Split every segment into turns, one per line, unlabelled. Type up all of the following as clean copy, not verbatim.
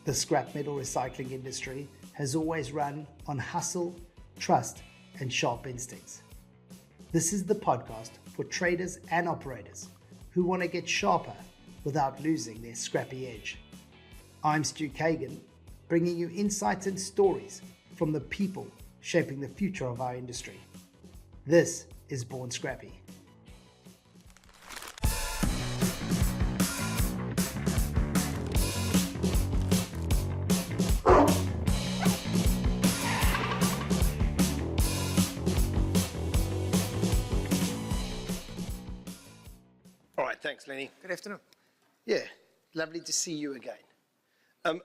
The scrap metal recycling industry has always run on hustle, trust, and sharp instincts. This is the podcast for traders and operators who want to get sharper without losing their scrappy edge. I'm Stu Kagan, bringing you insights and stories from the people shaping the future of our industry. This is Born Scrappy.
All right, thanks, Lenny.
Good afternoon.
Yeah, lovely to see you again.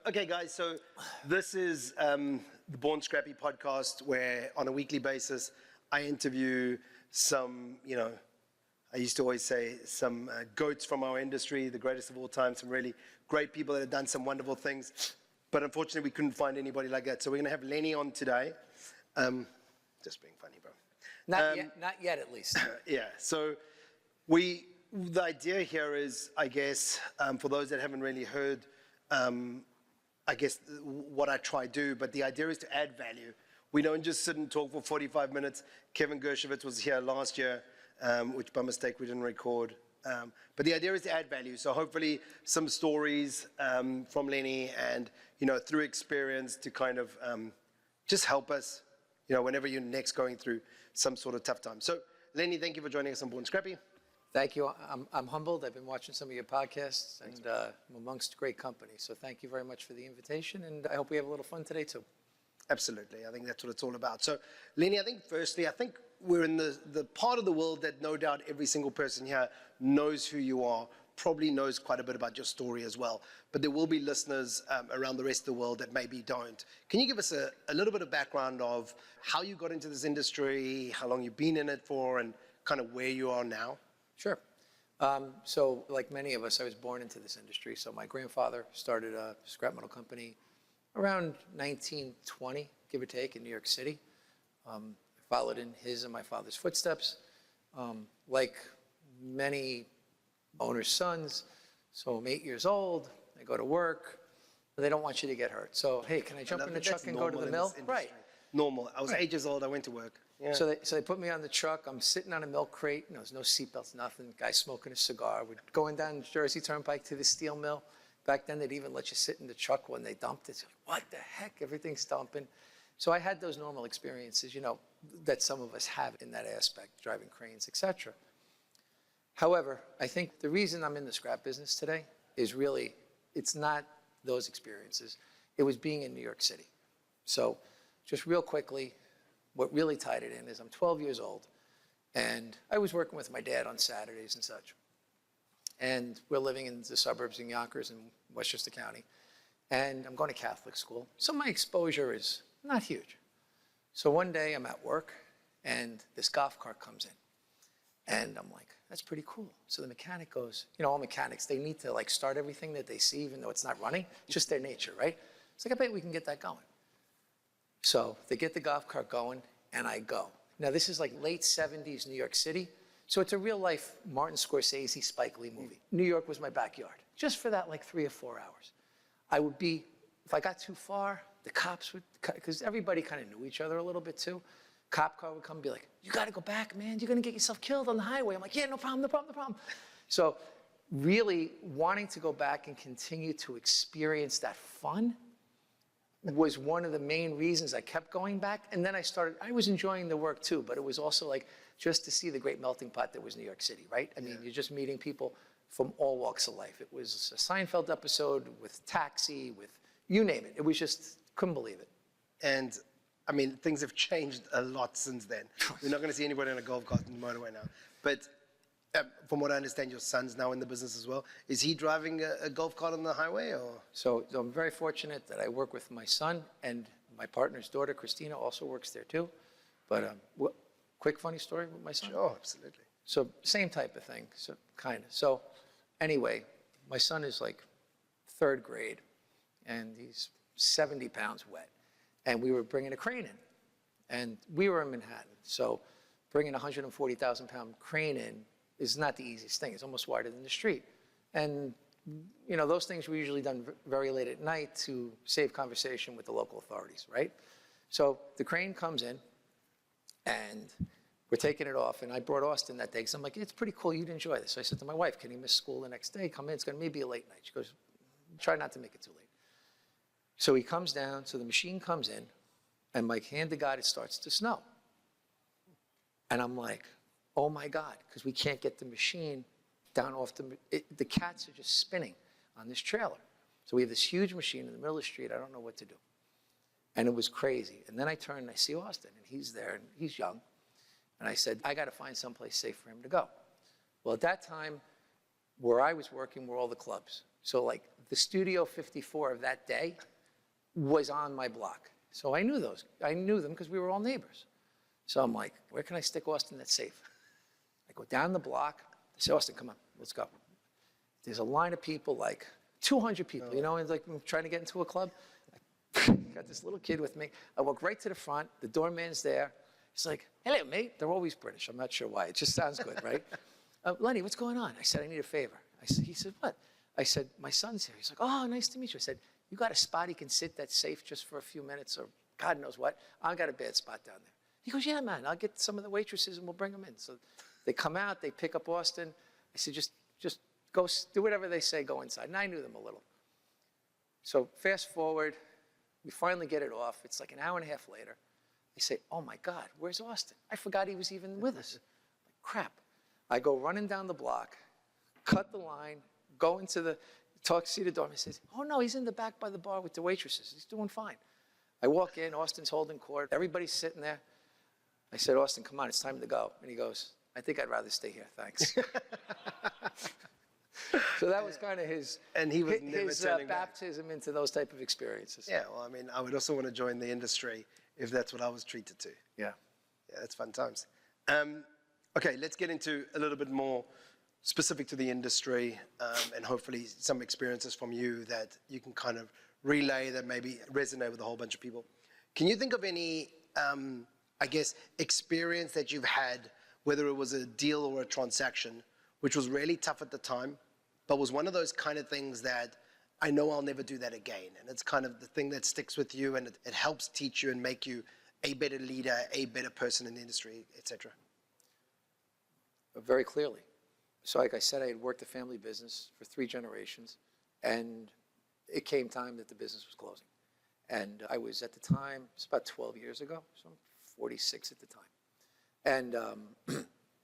Okay, guys, so this is the Born Scrappy podcast where on a weekly basis I interview some, I used to always say some goats from our industry, the greatest of all time, some really great people that have done some wonderful things. But unfortunately, we couldn't find anybody like that. So we're going to have Lenny on today. Just being funny, bro.
Not yet, at least.
Yeah, so the idea here is, I guess, for those that haven't really heard, I guess, what I try to do, but the idea is to add value. We don't just sit and talk for 45 minutes. Kevin Gershowitz was here last year, which by mistake we didn't record. But the idea is to add value. So hopefully some stories from Lenny and, through experience to kind of just help us, whenever you're next going through some sort of tough time. So Lenny, thank you for joining us on Born Scrappy.
Thank you. I'm humbled. I've been watching some of your podcasts, and I'm amongst great company. So thank you very much for the invitation, and I hope we have a little fun today, too.
Absolutely. I think that's what it's all about. So, Lenny, I think we're in the part of the world that no doubt every single person here knows who you are, probably knows quite a bit about your story as well. But there will be listeners around the rest of the world that maybe don't. Can you give us a little bit of background of how you got into this industry, how long you've been in it for, and kind of where you are now?
Sure. So like many of us, I was born into this industry. So my grandfather started a scrap metal company around 1920, give or take, in New York City. I followed in his and my father's footsteps. Like many owners' sons, so I'm 8 years old, I go to work, they don't want you to get hurt. So, hey, can I jump in the truck and go to the mill? Right.
Normal. I was 8 years old, I went to work. Yeah.
So they put me on the truck. I'm sitting on a milk crate. There's no seatbelts, nothing. Guy smoking a cigar. We're going down Jersey Turnpike to the steel mill. Back then, they'd even let you sit in the truck when they dumped it. It's like, what the heck? Everything's dumping. So I had those normal experiences, that some of us have in that aspect, driving cranes, etc. However, I think the reason I'm in the scrap business today is really, it's not those experiences. It was being in New York City. So just real quickly, what really tied it in is I'm 12 years old, and I was working with my dad on Saturdays and such. And we're living in the suburbs in Yonkers in Westchester County, and I'm going to Catholic school. So my exposure is not huge. So one day I'm at work, and this golf cart comes in. And I'm like, that's pretty cool. So the mechanic goes, all mechanics, they need to start everything that they see, even though it's not running. It's just their nature, right? It's like, I bet we can get that going. So they get the golf cart going, and I go. Now, this is like late 70s New York City. So it's a real-life Martin Scorsese, Spike Lee movie. New York was my backyard, just for that 3 or 4 hours. I would be, if I got too far, the cops would, because everybody kind of knew each other a little bit too. Cop car would come and be like, you got to go back, man. You're going to get yourself killed on the highway. I'm like, yeah, no problem. So really wanting to go back and continue to experience that fun was one of the main reasons I kept going back. And then I was enjoying the work too, but it was also just to see the great melting pot that was New York City, right? I mean, you're just meeting people from all walks of life. It was a Seinfeld episode with Taxi, with you name it. It was just, couldn't believe it.
And I mean, things have changed a lot since then. You're not going to see anybody on a golf cart in the motorway now. But from what I understand, your son's now in the business as well. Is he driving a golf cart on the highway, or?
So I'm very fortunate that I work with my son, and my partner's daughter, Christina, also works there too. But quick funny story with my son?
Sure, absolutely.
So same type of thing, so kind of. So anyway, my son is third grade, and he's 70 pounds wet. And we were bringing a crane in, and we were in Manhattan. So bringing a 140,000 pound crane in is not the easiest thing. It's almost wider than the street. And those things were usually done very late at night to save conversation with the local authorities, right? So the crane comes in, and we're taking it off, and I brought Austin that day, because I'm like, it's pretty cool, you'd enjoy this. So I said to my wife, can he miss school the next day? Come in, it's going to maybe a late night. She goes, try not to make it too late. So he comes down, so the machine comes in, and like, hand to God, it starts to snow. And I'm like, oh my God, because we can't get the machine down off the cats are just spinning on this trailer. So we have this huge machine in the middle of the street, I don't know what to do. And it was crazy. And then I turned and I see Austin, and he's there, and he's young. And I said, I got to find someplace safe for him to go. Well, at that time, where I was working were all the clubs. So like the Studio 54 of that day was on my block. So I knew those. I knew them because we were all neighbors. So I'm like, where can I stick Austin that's safe? I go down the block. I say, Austin, come on, let's go. There's a line of people, like 200 people, and like I'm trying to get into a club. I got this little kid with me. I walk right to the front. The doorman's there. He's like, hello, mate. They're always British. I'm not sure why. It just sounds good, right? Lenny, what's going on? I said, I need a favor. He said, what? I said, my son's here. He's like, oh, nice to meet you. I said, you got a spot he can sit that's safe just for a few minutes or God knows what? I got a bad spot down there. He goes, yeah, man, I'll get some of the waitresses and we'll bring them in. So they come out, they pick up Austin. I said, just go do whatever they say, go inside. And I knew them a little. So fast forward, we finally get it off. It's like an hour and a half later. I say, oh my God, where's Austin? I forgot he was even with us. Like, crap. I go running down the block, cut the line, go into the, see the doorman. He says, oh no, he's in the back by the bar with the waitresses. He's doing fine. I walk in, Austin's holding court. Everybody's sitting there. I said, Austin, come on, it's time to go. And he goes, I think I'd rather stay here, thanks. So that was kind of his baptism into those type of experiences.
Yeah, well, I mean, I would also want to join the industry if that's what I was treated to.
Yeah.
Yeah, that's fun times. Okay, let's get into a little bit more specific to the industry and hopefully some experiences from you that you can kind of relay that maybe resonate with a whole bunch of people. Can you think of any, I guess, experience that you've had, whether it was a deal or a transaction, which was really tough at the time, but was one of those kind of things that I know I'll never do that again. And it's kind of the thing that sticks with you and it helps teach you and make you a better leader, a better person in the industry, etc.
Very clearly. So like I said, I had worked a family business for 3 generations, and it came time that the business was closing. And I was at the time, it's about 12 years ago, so I'm 46 at the time. And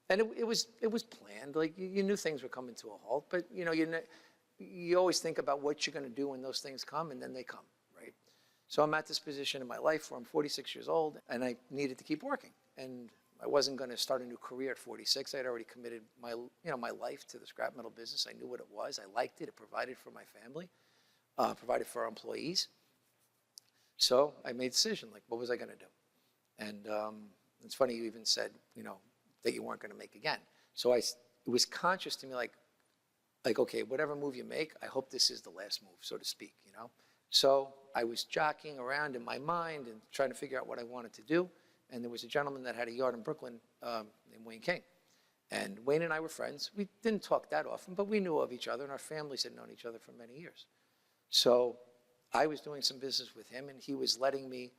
and it was planned. Like you knew things were coming to a halt, but you always think about what you're going to do when those things come, and then they come, right? So I'm at this position in my life where I'm 46 years old, and I needed to keep working. And I wasn't going to start a new career at 46. I had already committed my life to the scrap metal business. I knew what it was. I liked it. It provided for my family, provided for our employees. So I made a decision, like, what was I going to do? And it's funny you even said, that you weren't going to make again. So it was conscious to me, like, okay, whatever move you make, I hope this is the last move, so to speak, So I was jockeying around in my mind and trying to figure out what I wanted to do. And there was a gentleman that had a yard in Brooklyn named Wayne King. And Wayne and I were friends. We didn't talk that often, but we knew of each other, and our families had known each other for many years. So I was doing some business with him, and he was letting me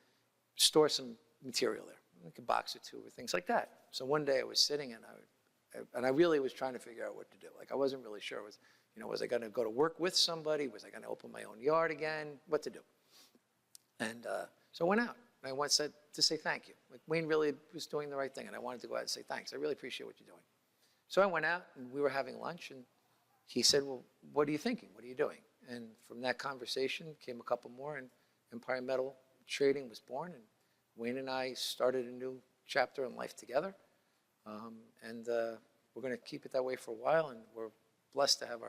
store some material there, like a box or two or things like that. So one day I was sitting, and I really was trying to figure out what to do. Like, I wasn't really sure. Was I going to go to work with somebody? Was I going to open my own yard again? What to do? And so I went out. And I once said to say thank you. Like, Wayne really was doing the right thing, and I wanted to go out and say thanks. I really appreciate what you're doing. So I went out, and we were having lunch, and he said, well, what are you thinking? What are you doing? And from that conversation came a couple more, and Empire Metal Trading was born, and Wayne and I started a new chapter in life together. And we're going to keep it that way for a while, and we're blessed to have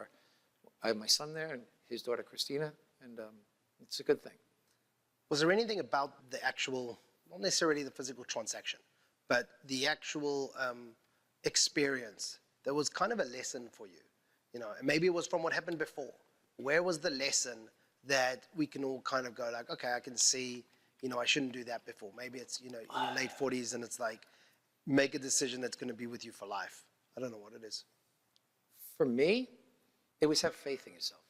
I have my son there and his daughter Christina, and it's a good thing.
Was there anything about the actual, not necessarily the physical transaction, but the actual experience that was kind of a lesson for you? Maybe it was from what happened before. Where was the lesson that we can all kind of go like, okay, I can see, I shouldn't do that before. Maybe it's, in your late 40s and it's like, make a decision that's going to be with you for life. I don't know what it is.
For me, it was have faith in yourself.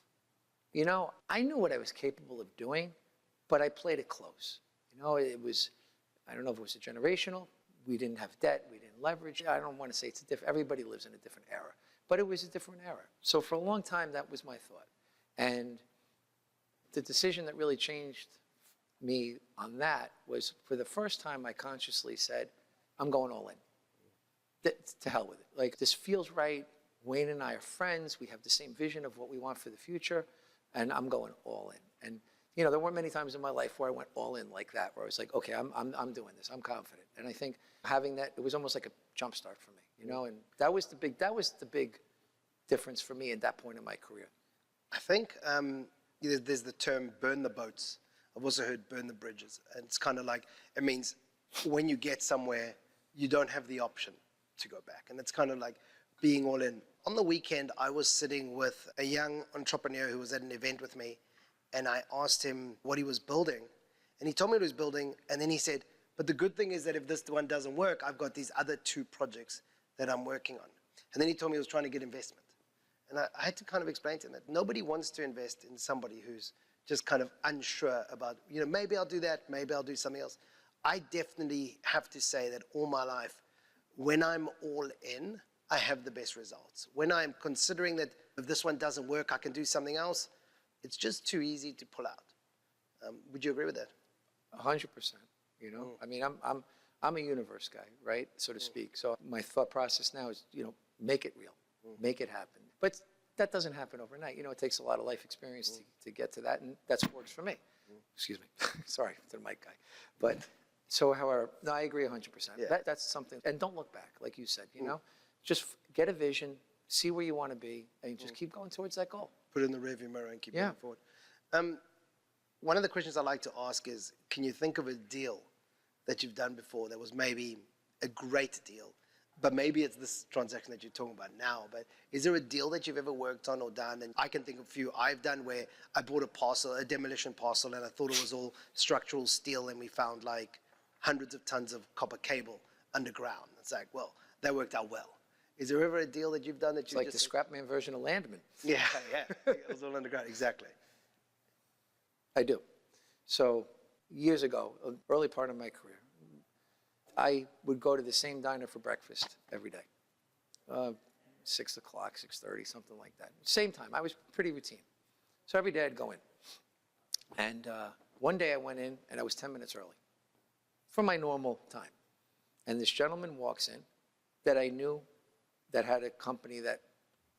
I knew what I was capable of doing, but I played it close. It was, I don't know if it was a generational. We didn't have debt. We didn't leverage. I don't want to say it's a different, everybody lives in a different era, but it was a different era. So for a long time, that was my thought. And the decision that really changed me on that was, for the first time, I consciously said, I'm going all in. To hell with it. Like, this feels right. Wayne and I are friends. We have the same vision of what we want for the future, and I'm going all in. And there weren't many times in my life where I went all in like that, where I was like, okay, I'm doing this. I'm confident. And I think having that, it was almost like a jump start for me, and that was the big difference for me at that point in my career.
I think there's the term burn the boats. I've also heard burn the bridges. And it's kind of like, it means when you get somewhere, you don't have the option to go back. And it's kind of like being all in. On the weekend, I was sitting with a young entrepreneur who was at an event with me, and I asked him what he was building. And he told me what he was building, and then he said, but the good thing is that if this one doesn't work, I've got these other 2 projects that I'm working on. And then he told me he was trying to get investment. And I had to kind of explain to him that nobody wants to invest in somebody who's just kind of unsure about, maybe I'll do that, maybe I'll do something else. I definitely have to say that all my life, when I'm all in, I have the best results. When I'm considering that if this one doesn't work, I can do something else, it's just too easy to pull out. Would you agree with that?
100%. I mean, I'm a universe guy, right, so to speak. So my thought process now is, make it real, make it happen. But that doesn't happen overnight. It takes a lot of life experience to get to that, and that's what works for me. Excuse me. Sorry to the mic guy. But so, however, no, I agree 100%.
Yeah.
That's something. And don't look back, like you said, Just get a vision, see where you want to be, and just keep going towards that goal.
Put it in the rearview mirror and keep moving forward. One of the questions I like to ask is, can you think of a deal that you've done before that was maybe a great deal, but maybe it's this transaction that you're talking about now, but is there a deal that you've ever worked on or done? And I can think of a few I've done where I bought a demolition parcel, and I thought it was all structural steel, and we found like hundreds of tons of copper cable underground. It's like, well, that worked out well. Is there ever a deal that you've done that you
like the Scrapman version of Landman?
Yeah, it was all underground, exactly.
I do. So years ago, early part of my career, I would go to the same diner for breakfast every day. 6 o'clock, 6:30, something like that. Same time. I was pretty routine. So every day I'd go in. And one day I went in, and I was 10 minutes early from my normal time. And this gentleman walks in that I knew, that had a company that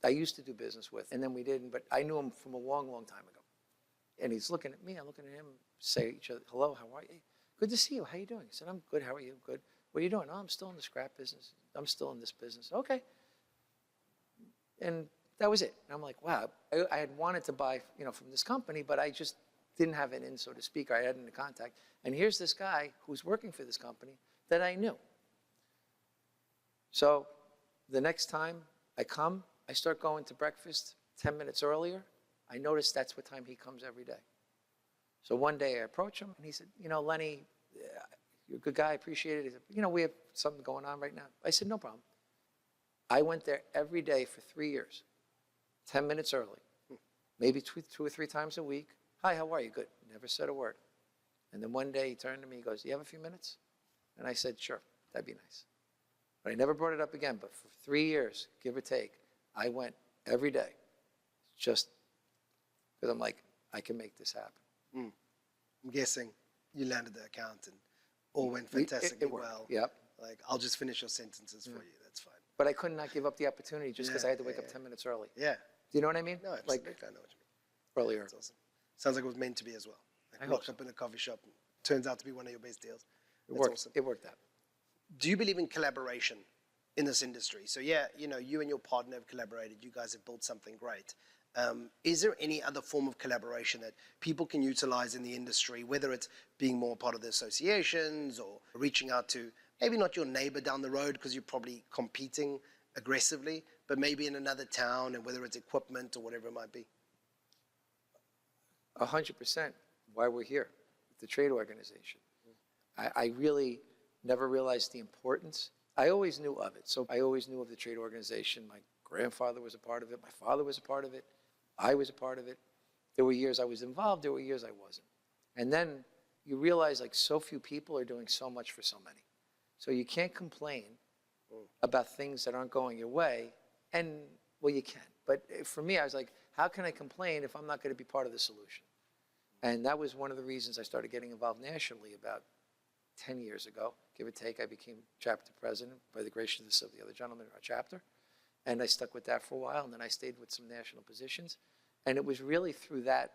I used to do business with, and then we didn't, but I knew him from a long, long time ago. And he's looking at me, I'm looking at him, say each other, hello, how are you? Good to see you, how are you doing? I said, I'm good, how are you? Good. What are you doing? Oh, I'm still in the scrap business. I'm still in this business. Okay. And that was it. And I'm like, wow, I had wanted to buy, from this company, but I just didn't have it in, so to speak, or I hadn't in contact. And here's this guy who's working for this company that I knew. So the next time I come, I start going to breakfast 10 minutes earlier. I notice that's what time he comes every day. So one day I approach him, and he said, Lenny, you're a good guy, I appreciate it. He said, we have something going on right now. I said, no problem. I went there every day for 3 years, 10 minutes early, maybe 2 or 3 times a week. Hi, how are you? Good. Never said a word. And then one day he turned to me, he goes, do you have a few minutes? And I said, sure, that'd be nice. But I never brought it up again. But for 3 years, give or take, I went every day just because I'm like, I can make this happen.
I'm guessing you landed the account and all went fantastically well.
Yep.
Like, I'll just finish your sentences for you. That's fine.
But I could not give up the opportunity just because I had to wake up 10 minutes early.
Yeah.
Do you know what I mean?
No, absolutely. I know what you mean.
Earlier.
That's awesome. Sounds like it was meant to be as well. Like, locked up in a coffee shop. And turns out to be one of your best deals. That's awesome.
It worked out.
Do you believe in collaboration in this industry? So yeah, you and your partner have collaborated. You guys have built something great. Is there any other form of collaboration that people can utilize in the industry, whether it's being more part of the associations or reaching out to maybe not your neighbor down the road because you're probably competing aggressively, but maybe in another town, and whether it's equipment or whatever it might be?
100% why we're here, the trade organization. I really never realized the importance. I always knew of it. So I always knew of the trade organization. My grandfather was a part of it. My father was a part of it. I was a part of it. There were years I was involved, there were years I wasn't. And then you realize like so few people are doing so much for so many. So you can't complain about things that aren't going your way. And, well, you can. But for me, I was like, how can I complain if I'm not going to be part of the solution? And that was one of the reasons I started getting involved nationally about 10 years ago, give or take. I became chapter president by the graciousness of the other gentleman in our chapter. And I stuck with that for a while, and then I stayed with some national positions. And it was really through that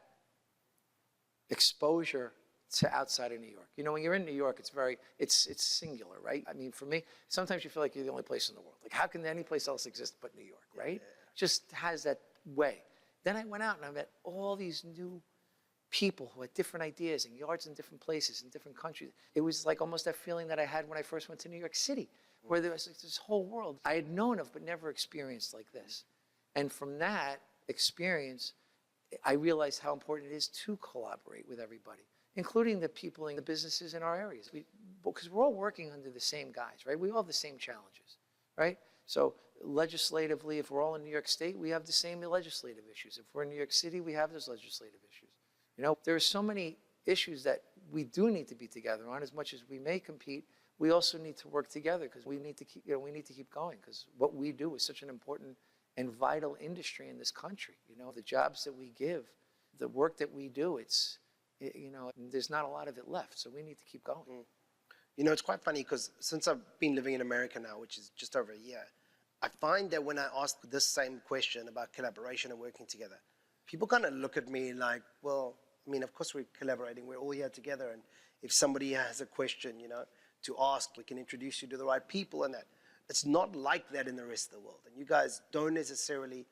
exposure to outside of New York. You know, when you're in New York, it's singular, right? I mean, for me, sometimes you feel like you're the only place in the world. Like, how can any place else exist but New York, right? Just has that way. Then I went out and I met all these new people who had different ideas and yards in different places in different countries. It was like almost that feeling that I had when I first went to New York City, where there was like this whole world I had known of but never experienced like this. And from that experience, I realized how important it is to collaborate with everybody, including the people in the businesses in our areas. Because we're all working under the same guys, right? We all have the same challenges, right? So legislatively, if we're all in New York State, we have the same legislative issues. If we're in New York City, we have those legislative issues. You know, there are so many issues that we do need to be together on. As much as we may compete, we also need to work together because we need to keep, we need to keep going because what we do is such an important and vital industry in this country. You know, the jobs that we give, the work that we do, there's not a lot of it left, so we need to keep going.
You know, it's quite funny because since I've been living in America now, which is just over a year, I find that when I ask this same question about collaboration and working together, people kind of look at me like, well, I mean, of course we're collaborating, we're all here together, and if somebody has a question, you know, to ask, we can introduce you to the right people and that. It's not like that in the rest of the world, and you guys don't necessarily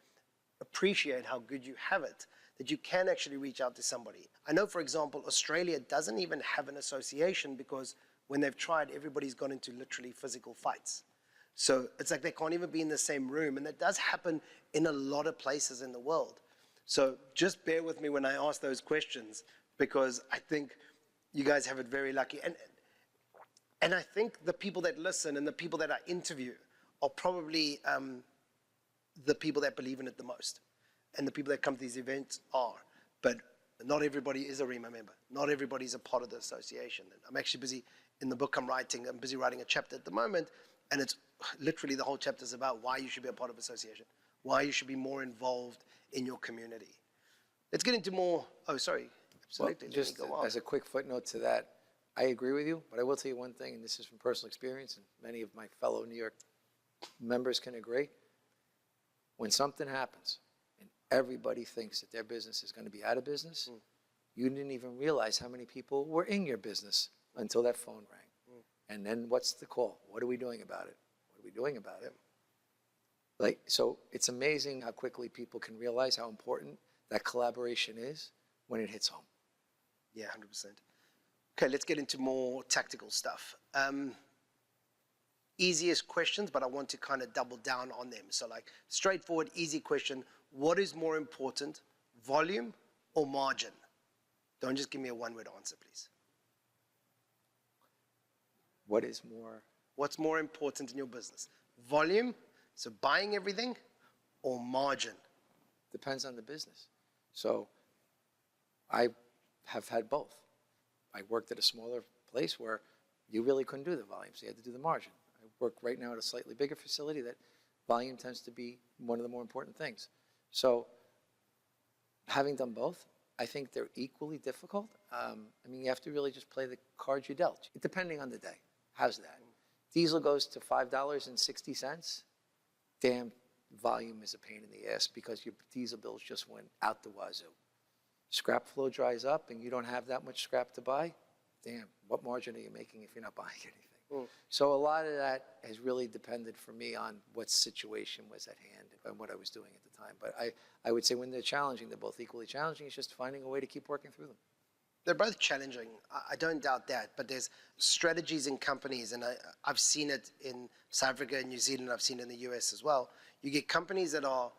appreciate how good you have it, that you can actually reach out to somebody. I know, for example, Australia doesn't even have an association because when they've tried, everybody's gone into literally physical fights. So it's like they can't even be in the same room, and that does happen in a lot of places in the world. So just bear with me when I ask those questions, because I think you guys have it very lucky. And I think the people that listen and the people that I interview are probably the people that believe in it the most. And the people that come to these events are. But not everybody is a REMA member. Not everybody is a part of the association. And I'm actually busy in the book I'm busy writing a chapter at the moment, and it's literally the whole chapter is about why you should be a part of association, why you should be more involved in your community. Let's get into more, absolutely.
Well, just as a quick footnote to that, I agree with you, but I will tell you one thing, and this is from personal experience, and many of my fellow New York members can agree. When something happens and everybody thinks that their business is going to be out of business, you didn't even realize how many people were in your business until that phone rang. And then what's the call? What are we doing about it? What are we doing about it? Like, so it's amazing how quickly people can realize how important that collaboration is when it hits home.
Yeah, 100%. Okay, let's get into more tactical stuff. Easiest questions, but I want to kind of double down on them. So like, straightforward, easy question. What is more important, volume or margin? Don't just give me a one-word answer, please. What's more important in your business? Volume, so buying everything, or margin?
Depends on the business. So I have had both. I worked at a smaller place where you really couldn't do the volume, so you had to do the margin. I work right now at a slightly bigger facility that volume tends to be one of the more important things. So having done both, I think they're equally difficult. I mean, you have to really just play the cards you dealt, depending on the day. How's that? Diesel goes to $5.60. Damn, volume is a pain in the ass because your diesel bills just went out the wazoo. Scrap flow dries up and you don't have that much scrap to buy. Damn, what margin are you making if you're not buying anything? So a lot of that has really depended for me on what situation was at hand and what I was doing at the time. But I would say when they're challenging, they're both equally challenging. It's just finding a way to keep working through them.
They're both challenging. I don't doubt that. But there's strategies in companies, and I've seen it in South Africa and New Zealand. I've seen it in the US as well. You get companies that are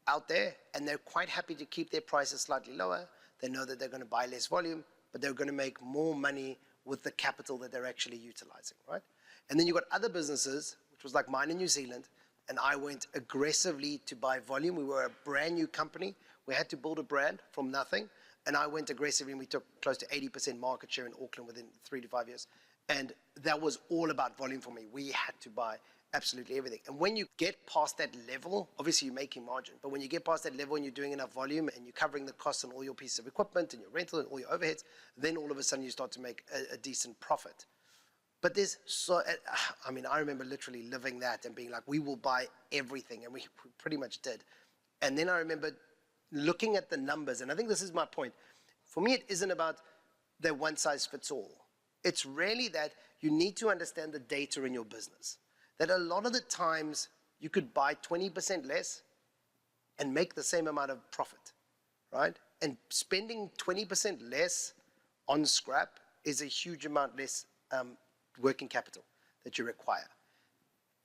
out there, and they're quite happy to keep their prices slightly lower. They know that they're going to buy less volume, but they're going to make more money with the capital that they're actually utilizing, right? And then you've got other businesses, which was like mine in New Zealand, and I went aggressively to buy volume. We were a brand new company. We had to build a brand from nothing. and I went aggressively, and we took close to 80% market share in Auckland within 3 to 5 years. And that was all about volume for me. We had to buy absolutely everything. And when you get past that level, obviously you're making margin, but when you get past that level and you're doing enough volume and you're covering the costs on all your pieces of equipment and your rental and all your overheads, then all of a sudden you start to make a decent profit. But I remember literally living that and being like, we will buy everything, and we pretty much did. And then I remember looking at the numbers, and I think this is my point. For me, it isn't about that one size fits all. It's really that you need to understand the data in your business. That a lot of the times you could buy 20% less and make the same amount of profit, right? And spending 20% less on scrap is a huge amount less working capital that you require.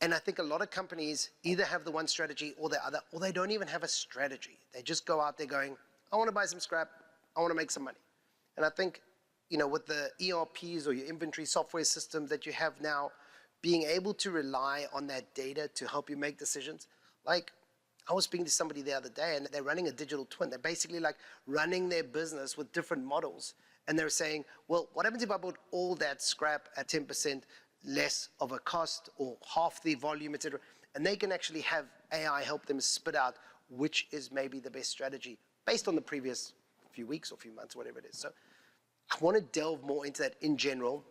And I think a lot of companies either have the one strategy or the other, or they don't even have a strategy. They just go out there going, I want to buy some scrap, I want to make some money. And I think, with the ERPs or your inventory software systems that you have now, being able to rely on that data to help you make decisions. Like, I was speaking to somebody the other day, and they're running a digital twin. They're basically like running their business with different models. And they're saying, well, what happens if I bought all that scrap at 10% less of a cost or half the volume, et cetera? And they can actually have AI help them spit out which is maybe the best strategy based on the previous few weeks or few months, whatever it is. So I want to delve more into that in general.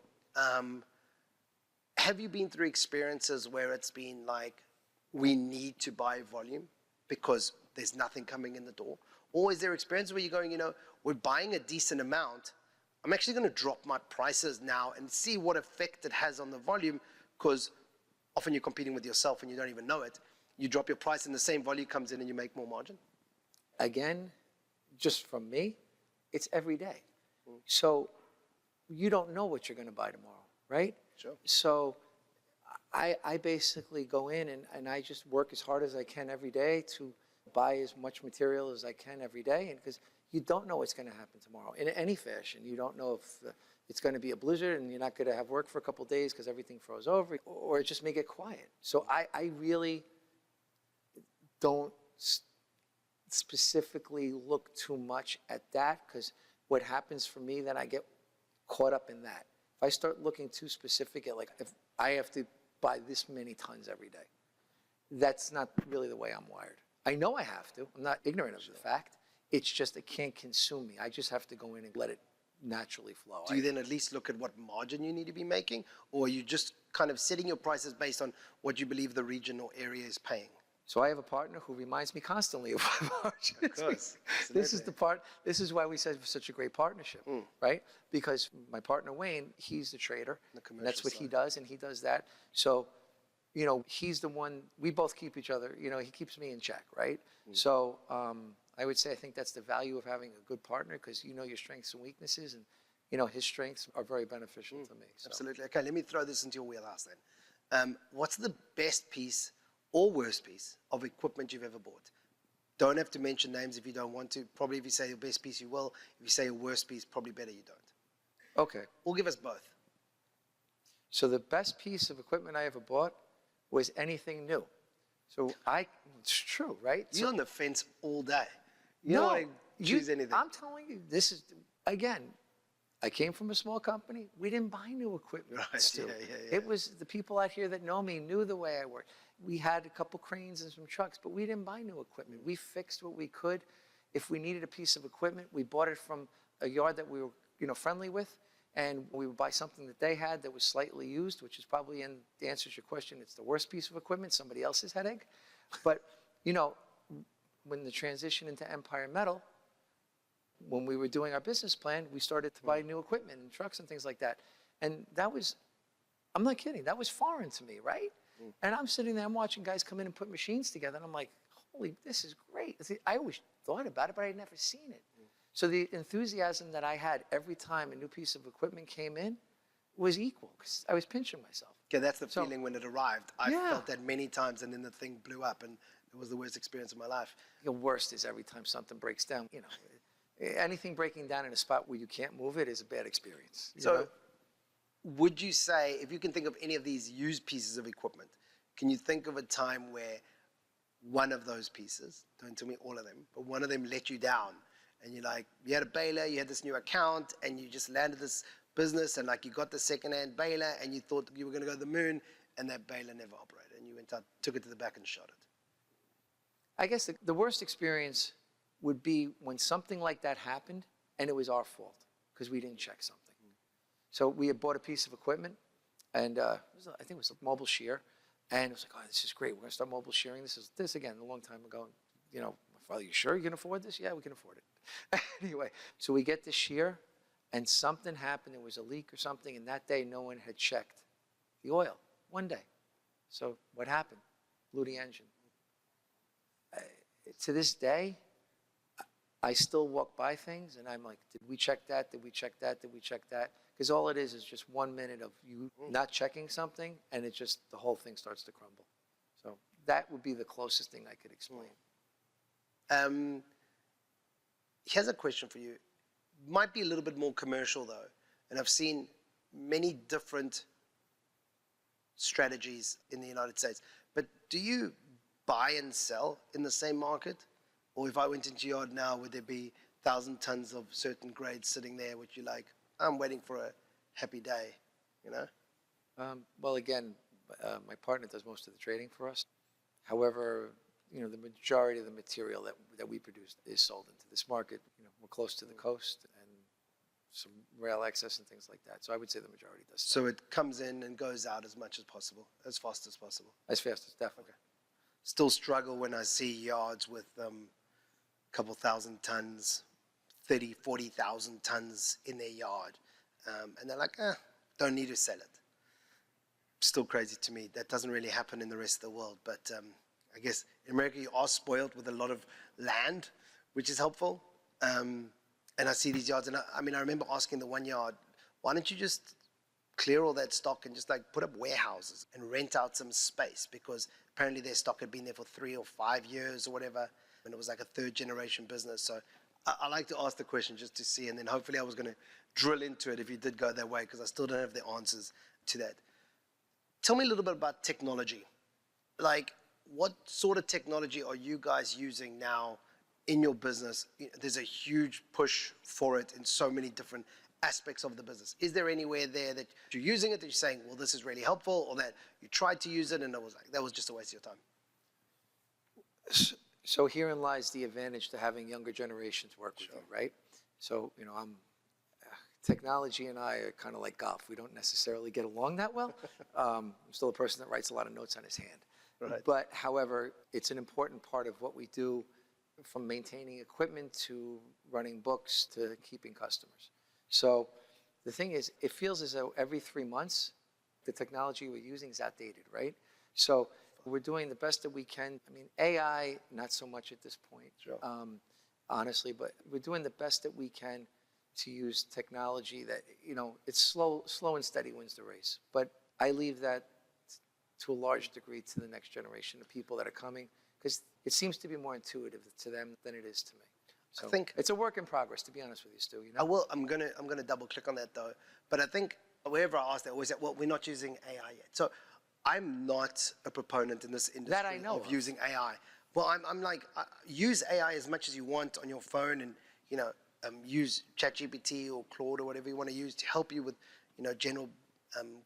Have you been through experiences where it's been like, we need to buy volume because there's nothing coming in the door? Or is there experiences where you're going, we're buying a decent amount, I'm actually going to drop my prices now and see what effect it has on the volume, because often you're competing with yourself and you don't even know it. You drop your price and the same volume comes in and you make more margin.
Again, just from me, it's every day. So you don't know what you're going to buy tomorrow, right?
Sure.
So I basically go in and I just work as hard as I can every day to buy as much material as I can every day. And because you don't know what's going to happen tomorrow in any fashion. You don't know if it's going to be a blizzard and you're not going to have work for a couple of days because everything froze over, or it just may get quiet. So I really don't specifically look too much at that, because what happens for me, then I get caught up in that. If I start looking too specific at, like, if I have to buy this many tons every day, that's not really the way I'm wired. I know I have to. I'm not ignorant of the fact. It's just it can't consume me. I just have to go in and let it naturally flow.
Do you then at least look at what margin you need to be making, or are you just kind of setting your prices based on what you believe the region or area is paying?
So I have a partner who reminds me constantly of my margins.
Of course.
This is the part. This is why we said we're such a great partnership, right? Because my partner Wayne, he's the trader, and that's what he does, and he does that. So, he's the one. We both keep each other. He keeps me in check, right? So I would say I think that's the value of having a good partner, because you know your strengths and weaknesses, and his strengths are very beneficial to me. So.
Absolutely. Okay, let me throw this into your wheelhouse then. What's the best piece or worst piece of equipment you've ever bought? Don't have to mention names if you don't want to. Probably if you say your best piece, you will. If you say your worst piece, probably better you don't.
Okay.
Or give us both.
So the best piece of equipment I ever bought was anything new. So it's true, right?
You're on the fence all day. You
No,
don't want to choose anything.
I'm telling you, this is, again, I came from a small company. We didn't buy new equipment,
Right,
Stu.
yeah.
It was the people out here that know me knew the way I worked. We had a couple cranes and some trucks, but we didn't buy new equipment. We fixed what we could. If we needed a piece of equipment, we bought it from a yard that we were, friendly with, and we would buy something that they had that was slightly used, which is probably, in the answer to your question, it's the worst piece of equipment, somebody else's headache. But, when the transition into Empire Metal, when we were doing our business plan, we started to buy new equipment and trucks and things like that. And that was, I'm not kidding, that was foreign to me, right? And I'm sitting there, I'm watching guys come in and put machines together, and I'm like, holy, this is great. See, I always thought about it, but I had never seen it. So the enthusiasm that I had every time a new piece of equipment came in was equal, because I was pinching myself.
Okay, that's the feeling when it arrived. I
Yeah.
felt that many times, and then the thing blew up, and it was the worst experience of my life.
The worst is every time something breaks down. Anything breaking down in a spot where you can't move it is a bad experience.
So would you say, if you can think of any of these used pieces of equipment, can you think of a time where one of those pieces, don't tell me all of them, but one of them let you down, and you're like, you had a baler, you had this new account, and you just landed this business, and like you got the second-hand baler, and you thought you were going to go to the moon, and that baler never operated, and you went out, took it to the back, and shot it.
I guess the worst experience would be when something like that happened, and it was our fault because we didn't check something. So we had bought a piece of equipment, and I think it was a mobile shear, and it was like, oh, this is great. We're going to start mobile shearing. This again, a long time ago. You know, my father, you sure you can afford this? Yeah, we can afford it. Anyway, so we get the shear, and something happened. There was a leak or something, and that day no one had checked the oil. One day. So what happened? Blew the engine. To this day, I still walk by things, and I'm like, did we check that? Did we check that? Did we check that? Because all it is just 1 minute of you not checking something, and it just, the whole thing starts to crumble. So that would be the closest thing I could explain.
Here's a question for you. Might be a little bit more commercial, though, and I've seen many different strategies in the United States. But do you buy and sell in the same market? Or if I went into your yard now, would there be 1,000 tons of certain grades sitting there, which you're like, I'm waiting for a happy day, you know?
Well, again, my partner does most of the trading for us. However, you know, the majority of the material that we produce is sold into this market. You know, we're close to the coast and some rail access and things like that. So I would say the majority does.
So it comes in and goes out as much as possible, as fast as possible.
As fast as, definitely.
Okay. Still struggle when I see yards with a couple thousand tons, 30, 40,000 tons in their yard. And they're like, don't need to sell it. Still crazy to me. That doesn't really happen in the rest of the world. But I guess in America, you are spoiled with a lot of land, which is helpful. And I see these yards, and I mean, I remember asking the one yard, why don't you just clear all that stock and just like put up warehouses and rent out some space? Because apparently their stock had been there for 3 or 5 years or whatever, and it was like a third generation business. So I like to ask the question just to see, and then hopefully I was going to drill into it if you did go that way, because I still don't have the answers to that. Tell me a little bit about technology. Like, what sort of technology are you guys using now in your business? There's a huge push for it in so many different aspects of the business. Is there anywhere there that you're using it that you're saying, well, this is really helpful, or that you tried to use it and it was like, that was just a waste of your time?
So herein lies the advantage to having younger generations work with you, right? So, you know, technology and I are kind of like golf. We don't necessarily get along that well. I'm still a person that writes a lot of notes on his hand.
Right.
But however, it's an important part of what we do, from maintaining equipment to running books to keeping customers. So the thing is, it feels as though every 3 months, the technology we're using is outdated, right? So we're doing the best that we can. I mean, AI, not so much at this point,
Sure.
honestly, but we're doing the best that we can to use technology that, you know, it's slow and steady wins the race. But I leave that to a large degree to the next generation of people that are coming, because it seems to be more intuitive to them than it is to me. So
I think
it's a work in progress, to be honest with you, Stu. You know?
I'm gonna double click on that though. But I think wherever I ask that, always say, well, we're not using AI yet. So I'm not a proponent in this industry
That I know of.
using AI. Well, I'm like, use AI as much as you want on your phone, and you know, use ChatGPT or Claude or whatever you want to use to help you with, you know, general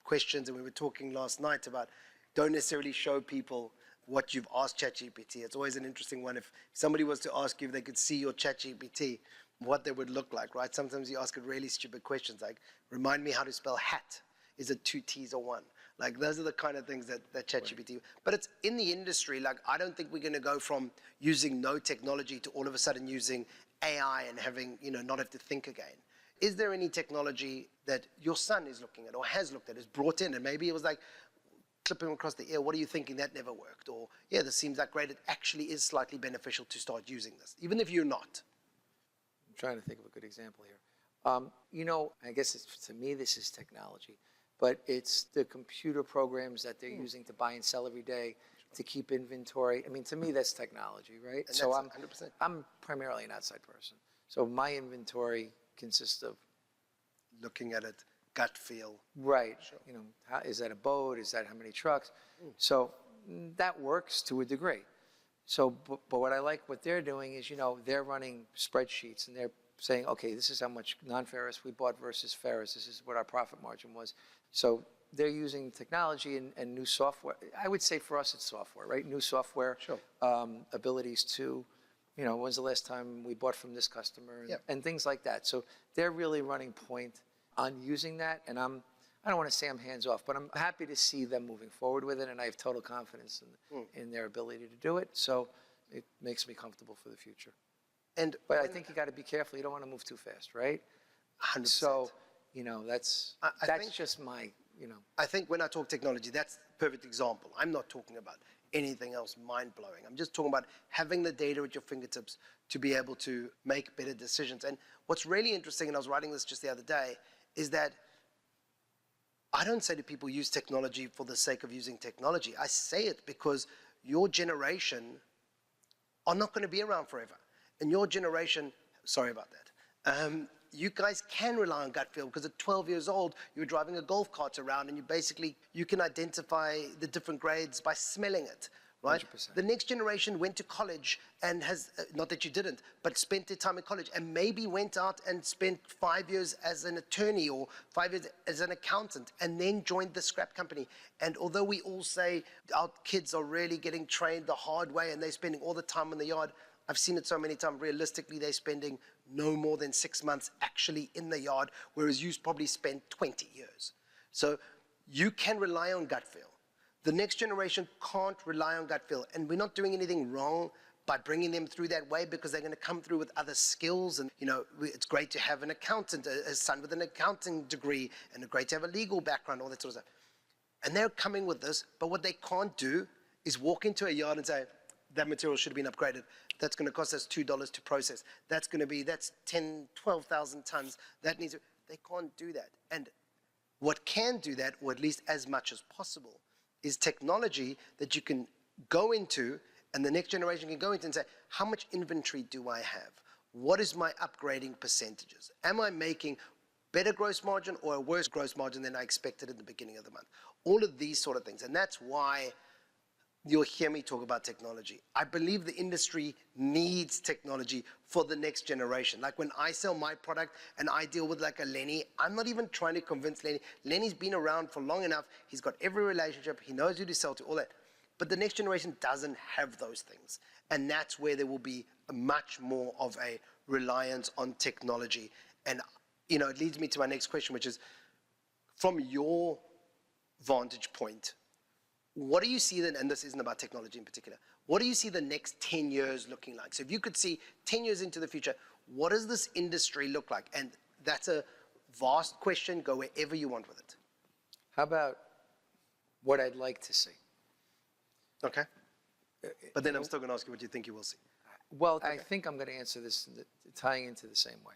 questions. And we were talking last night about, don't necessarily show people what you've asked ChatGPT. It's always an interesting one. If somebody was to ask you if they could see your ChatGPT, what they would look like, right? Sometimes you ask it really stupid questions like, remind me how to spell hat. Is it 2 T's or 1? Like, those are the kind of things that ChatGPT, right. But it's in the industry, like, I don't think we're going to go from using no technology to all of a sudden using AI and having, you know, not have to think again. Is there any technology that your son is looking at or has looked at, is brought in, and maybe it was like, clip him across the ear, what are you thinking, that never worked? Or, yeah, this seems like great, it actually is slightly beneficial to start using this, even if you're not.
I'm trying to think of a good example here. You know, I guess to me this is technology, but it's the computer programs that they're using to buy and sell every day, to keep inventory. I mean, to me that's technology, right?
And
so
that's 100%.
I'm primarily an outside person. So my inventory consists of
looking at it, gut feel.
Right.
Sure.
You know, is that a boat? Is that how many trucks? So that works to a degree. So, but what I like what they're doing is, they're running spreadsheets and they're saying, okay, this is how much non-ferrous we bought versus ferrous. This is what our profit margin was. So they're using technology and new software. I would say for us it's software, right? New software,
Sure.
abilities to, when's the last time we bought from this customer and,
Yep.
and things like that. So they're really running point on using that. And I don't want to say I'm hands off, but I'm happy to see them moving forward with it. And I have total confidence in their ability to do it. So it makes me comfortable for the future. But I think you got to be careful. You don't want to move too fast, right?
100%.
So, that's
think-
just my,
I think when I talk technology, that's a perfect example. I'm not talking about anything else mind-blowing. I'm just talking about having the data at your fingertips to be able to make better decisions. And what's really interesting, and I was writing this just the other day, is that I don't say to people use technology for the sake of using technology. I say it because your generation are not going to be around forever. And your generation, sorry about that, you guys can rely on gut feel because at 12 years old, you're driving a golf cart around and you can identify the different grades by smelling it, right?
100%.
The next generation went to college and has, not that you didn't, but spent their time in college and maybe went out and spent 5 years as an attorney or 5 years as an accountant and then joined the scrap company. And although we all say our kids are really getting trained the hard way and they're spending all the time in the yard, I've seen it so many times, realistically, they're spending no more than 6 months actually in the yard, whereas you probably spent 20 years. So you can rely on gut feel. The next generation can't rely on gut feel. And we're not doing anything wrong by bringing them through that way because they're going to come through with other skills. And, it's great to have an accountant, a son with an accounting degree, and great to have a legal background, all that sort of stuff. And they're coming with this, but what they can't do is walk into a yard and say, that material should have been upgraded. That's going to cost us $2 to process. That's 10, 12,000 tons. They can't do that. And what can do that, or at least as much as possible, is technology that you can go into and the next generation can go into and say, how much inventory do I have? What is my upgrading percentages? Am I making better gross margin or a worse gross margin than I expected at the beginning of the month? All of these sort of things. And that's why you'll hear me talk about technology. I believe the industry needs technology for the next generation. Like when I sell my product and I deal with like a Lenny, I'm not even trying to convince Lenny. Lenny's been around for long enough. He's got every relationship. He knows who to sell to, all that. But the next generation doesn't have those things. And that's where there will be much more of a reliance on technology. And, it leads me to my next question, which is, from your vantage point, what do you see then, and this isn't about technology in particular, what do you see the next 10 years looking like? So if you could see 10 years into the future, what does this industry look like? And that's a vast question. Go wherever you want with it.
how about what I'd like to see?
Okay. But then I'm still going to ask you what you think you will see.
Well, I think I'm going to answer this tying into the same way.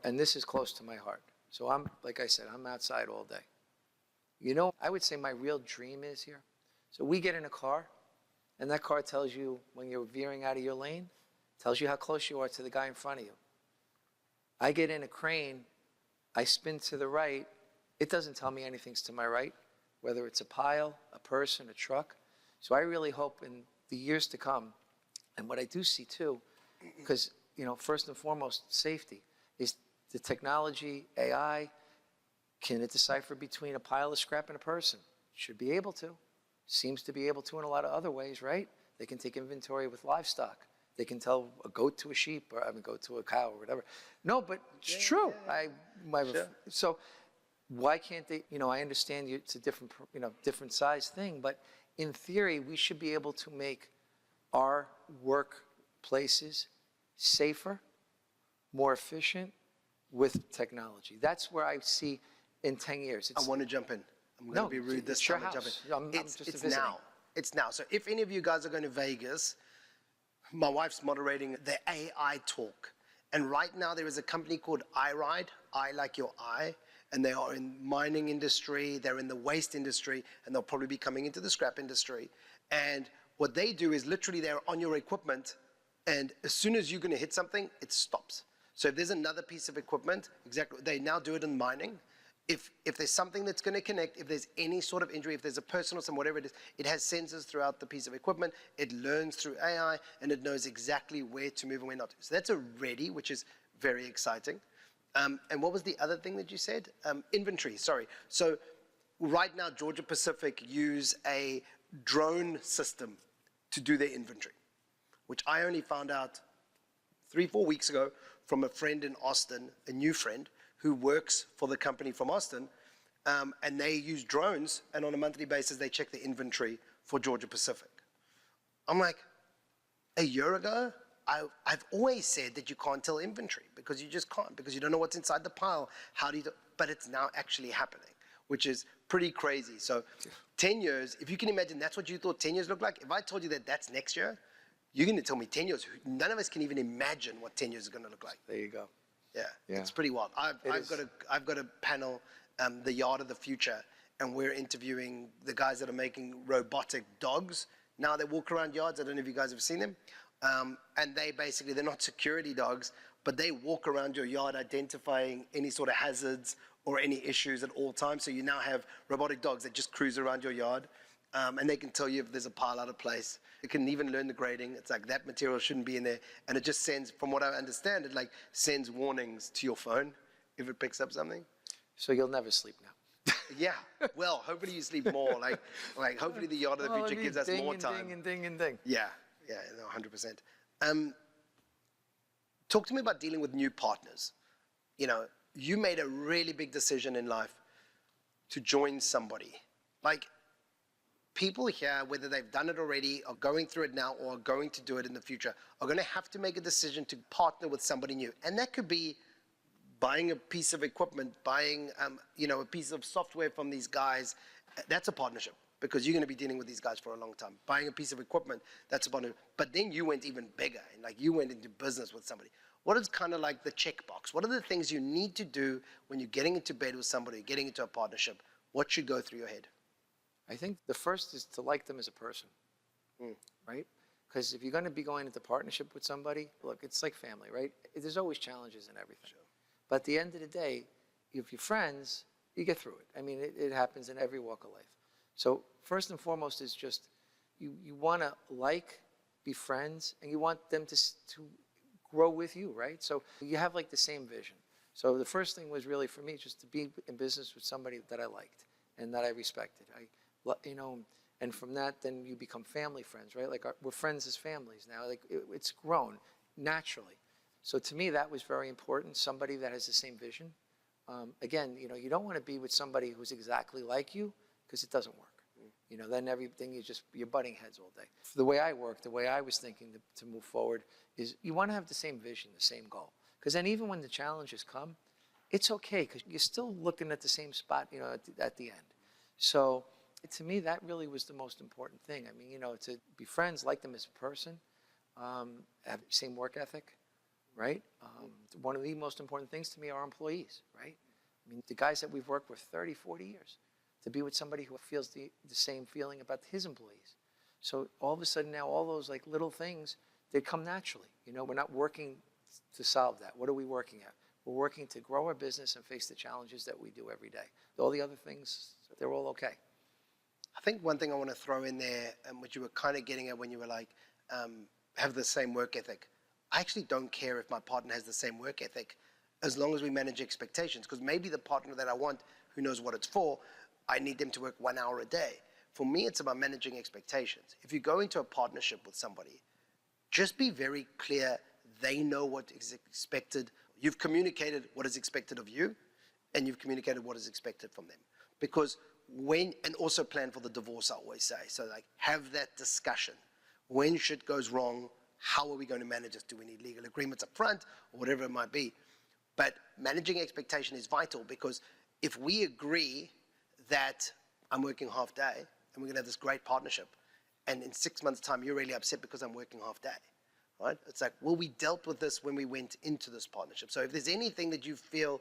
And this is close to my heart. So like I said, I'm outside all day. I would say my real dream is here. So we get in a car, and that car tells you when you're veering out of your lane, tells you how close you are to the guy in front of you. I get in a crane, I spin to the right, it doesn't tell me anything's to my right, whether it's a pile, a person, a truck. So I really hope in the years to come, and what I do see too, because, first and foremost, safety, is the technology, AI. Can it decipher between a pile of scrap and a person? Should be able to. Seems to be able to in a lot of other ways, right? They can take inventory with livestock. They can tell a goat to a sheep, or goat to a cow, or whatever. No, but it's true. Sure. So why can't they? I understand it's a different size thing, but in theory, we should be able to make our workplaces safer, more efficient with technology. That's where I see in 10 years.
I want to jump in. I'm going to be rude this time and jump in.
I'm just
it's
visiting.
now. It's now. So if any of you guys are going to Vegas, my wife's moderating the AI talk. And right now there is a company called iRide, I like your eye, and they are in mining industry, they're in the waste industry, and they'll probably be coming into the scrap industry. And what they do is literally they're on your equipment, and as soon as you're going to hit something, it stops. So if there's another piece of equipment, exactly, they now do it in mining. if there's something that's going to connect, if there's any sort of injury, if there's a person or some whatever it is, it has sensors throughout the piece of equipment, it learns through AI, and it knows exactly where to move and where not to. So that's a ready, which is very exciting. And what was the other thing that you said? Inventory, sorry. So right now, Georgia Pacific use a drone system to do their inventory, which I only found out 3-4 weeks ago from a friend in Austin, a new friend, who works for the company from Austin, and they use drones, and on a monthly basis, they check the inventory for Georgia Pacific. I'm like, a year ago, I've always said that you can't tell inventory, because you just can't, because you don't know what's inside the pile. How do you but it's now actually happening, which is pretty crazy. So 10 years, if you can imagine, that's what you thought 10 years looked like. If I told you that that's next year, you're going to tell me 10 years. None of us can even imagine what 10 years is going to look like.
There you go.
Yeah,
Yeah.
it's pretty wild. I've got a panel, the Yard of the Future, and we're interviewing the guys that are making robotic dogs. Now they walk around yards. I don't know if you guys have seen them. And they're not security dogs, but they walk around your yard identifying any sort of hazards or any issues at all times. So you now have robotic dogs that just cruise around your yard, and they can tell you if there's a pile out of place. It can even learn the grading. It's like that material shouldn't be in there. And it just sends, from what I understand, it like sends warnings to your phone if it picks up something.
So you'll never sleep now.
Yeah. Well, hopefully you sleep more. Like hopefully the Yard of the Future gives us more time.
Ding and ding and ding.
Yeah. Yeah, no, 100%. Talk to me about dealing with new partners. You know, you made a really big decision in life to join somebody. Like, people here, whether they've done it already, or going through it now, or are going to do it in the future, are going to have to make a decision to partner with somebody new. And that could be buying a piece of equipment, buying a piece of software from these guys. That's a partnership, because you're going to be dealing with these guys for a long time. Buying a piece of equipment, that's a partnership. But then you went even bigger, and like you went into business with somebody. What is kind of like the checkbox? What are the things you need to do when you're getting into bed with somebody, getting into a partnership? What should go through your head?
I think the first is to like them as a person, right? Because if you're going to be going into partnership with somebody, look, it's like family, right? There's always challenges and everything. Sure. But at the end of the day, if you're friends, you get through it. I mean, it happens in every walk of life. So first and foremost is just you want to be friends, and you want them to grow with you, right? So you have like the same vision. So the first thing was really for me just to be in business with somebody that I liked and that I respected. And from that, then you become family friends, right? Like we're friends as families now. Like it's grown naturally. So to me, that was very important. Somebody that has the same vision. Again, you don't want to be with somebody who's exactly like you, because it doesn't work. Then everything you're butting heads all day. The way I work, the way I was thinking to move forward is you want to have the same vision, the same goal. Because then even when the challenges come, it's okay, because you're still looking at the same spot, at the end. So to me, that really was the most important thing. I mean, to be friends, like them as a person, have the same work ethic, right? One of the most important things to me are employees, right? I mean, the guys that we've worked with 30, 40 years, to be with somebody who feels the same feeling about his employees. So all of a sudden now, all those like little things, they come naturally. We're not working to solve that. What are we working at? We're working to grow our business and face the challenges that we do every day. All the other things, they're all okay.
I think one thing I want to throw in there, which you were kind of getting at when you were like, have the same work ethic. I actually don't care if my partner has the same work ethic, as long as we manage expectations. Because maybe the partner that I want, who knows what it's for, I need them to work 1 hour a day. For me, it's about managing expectations. If you go into a partnership with somebody, just be very clear they know what is expected. You've communicated what is expected of you, and you've communicated what is expected from them. Because and also plan for the divorce, I always say. So like, have that discussion. When shit goes wrong, how are we going to manage this? Do we need legal agreements up front, or whatever it might be? But managing expectation is vital, because if we agree that I'm working half day and we're going to have this great partnership, and in 6 months' time you're really upset because I'm working half day, right? It's like, well, we dealt with this when we went into this partnership. So if there's anything that you feel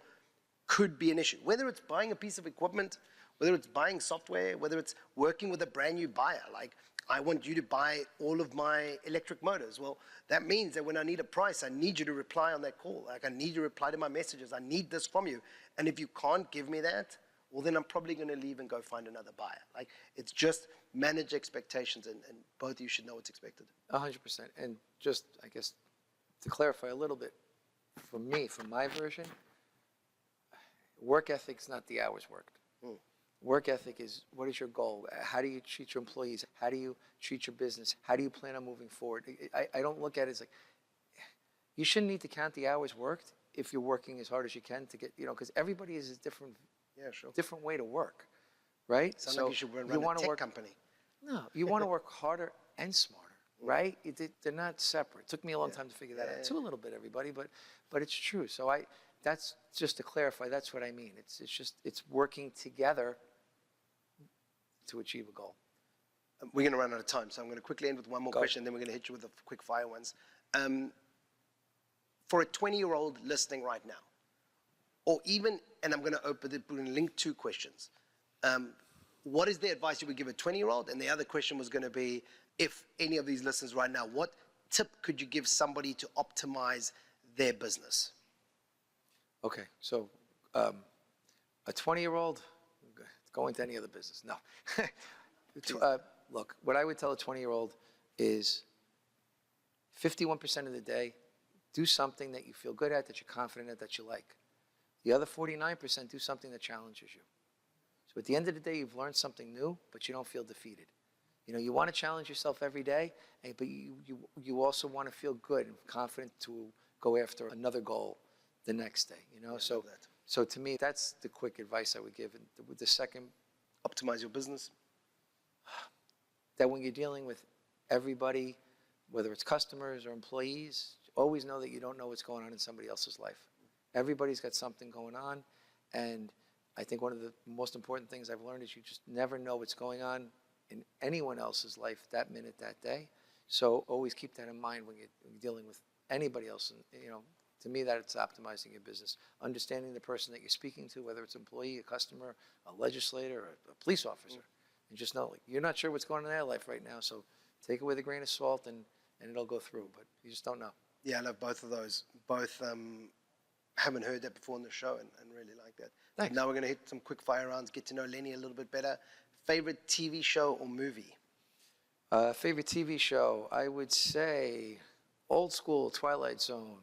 could be an issue, whether it's buying a piece of equipment, whether it's buying software, whether it's working with a brand new buyer, like I want you to buy all of my electric motors. Well, that means that when I need a price, I need you to reply on that call. Like, I need you to reply to my messages. I need this from you. And if you can't give me that, well, then I'm probably going to leave and go find another buyer. Like, it's just manage expectations, and both of you should know what's expected.
100%. And just, I guess, to clarify a little bit, for me, from my version, work ethic's not the hours worked. Work ethic is, what is your goal? How do you treat your employees? How do you treat your business? How do you plan on moving forward? I don't look at it as like, you shouldn't need to count the hours worked if you're working as hard as you can to get, because everybody is a different way to work, right?
Sounds like you should run a tech company.
No, you want to work harder and smarter, right? They're not separate. It took me a long time to figure that out too, a little bit, everybody, but it's true. So that's just to clarify, that's what I mean. It's working together to achieve a goal.
We're going to run out of time, so I'm going to quickly end with one more question, then we're going to hit you with the quick fire ones. For a 20-year-old listening right now, or even, and I'm going to link 2 questions. What is the advice you would give a 20-year-old? And the other question was going to be, if any of these listeners right now, what tip could you give somebody to optimize their business?
Okay, so a 20-year-old, go into any other business. No. Look, what I would tell a 20-year-old is 51% of the day, do something that you feel good at, that you're confident at, that you like. The other 49%, do something that challenges you. So at the end of the day, you've learned something new, but you don't feel defeated. You want to challenge yourself every day, but you also want to feel good and confident to go after another goal the next day. So to me, that's the quick advice I would give. And the second,
optimize your business.
That when you're dealing with everybody, whether it's customers or employees, always know that you don't know what's going on in somebody else's life. Everybody's got something going on, and I think one of the most important things I've learned is you just never know what's going on in anyone else's life that minute, that day. So always keep that in mind when you're dealing with anybody else. And, to me, that's optimizing your business. Understanding the person that you're speaking to, whether it's an employee, a customer, a legislator, or a police officer. And just know, you're not sure what's going on in their life right now, so take it with a grain of salt, and it'll go through, but you just don't know.
Yeah, I love both of those. Both haven't heard that before in the show, and really like that.
Thanks.
Now we're going to hit some quick fire rounds, get to know Lenny a little bit better. Favorite TV show or movie?
Favorite TV show, I would say old school Twilight Zone.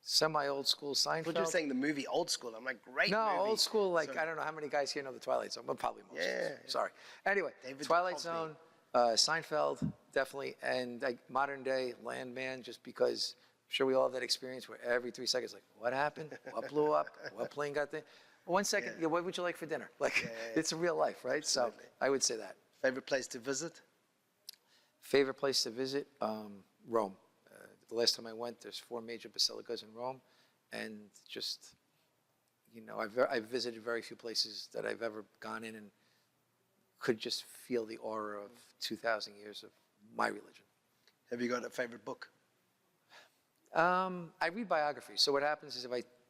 Semi-old school Seinfeld.
But you're saying the movie old school. I'm like, great
no,
movie.
Old school, I don't know how many guys here know the Twilight Zone, but probably most.
Yeah.
Sorry. Anyway,
David
Twilight
Cosby.
Zone, Seinfeld, definitely, and modern day Landman, just because I'm sure we all have that experience where every 3 seconds, what happened? What blew up? What plane got there? 1 second, what would you like for dinner? It's real life, right?
Absolutely.
So I would say that.
Favorite place to visit?
Favorite place to visit? Rome. The last time I went, there's 4 major basilicas in Rome. And just, I've visited very few places that I've ever gone in and could just feel the aura of 2,000 years of my religion.
Have you got a favorite book?
I read biographies. So what happens is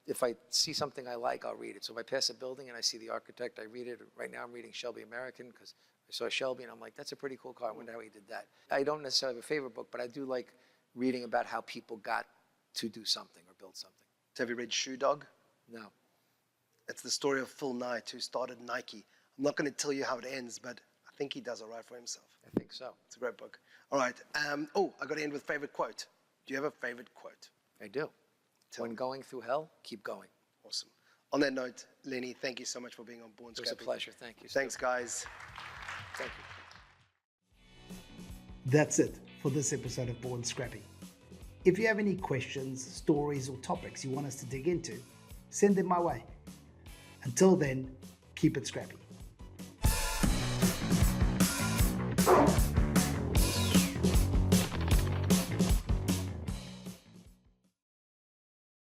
if I see something I like, I'll read it. So if I pass a building and I see the architect, I read it. Right now I'm reading Shelby American because I saw Shelby and I'm like, that's a pretty cool car. I wonder how he did that. I don't necessarily have a favorite book, but I do like reading about how people got to do something or build something.
Have you read Shoe Dog?
No.
It's the story of Phil Knight, who started Nike. I'm not going to tell you how it ends, but I think he does all right for himself.
I think so.
It's a great book. All right. I got to end with favorite quote. Do you have a favorite quote?
I do. When going through hell, keep going.
Awesome. On that note, Lenny, thank you so much for being on Born Scrappy.
It was a pleasure. Thank you.
Thanks, guys.
Thank you.
That's it for this episode of Born Scrappy. If you have any questions, stories, or topics you want us to dig into, send them my way. Until then, keep it scrappy.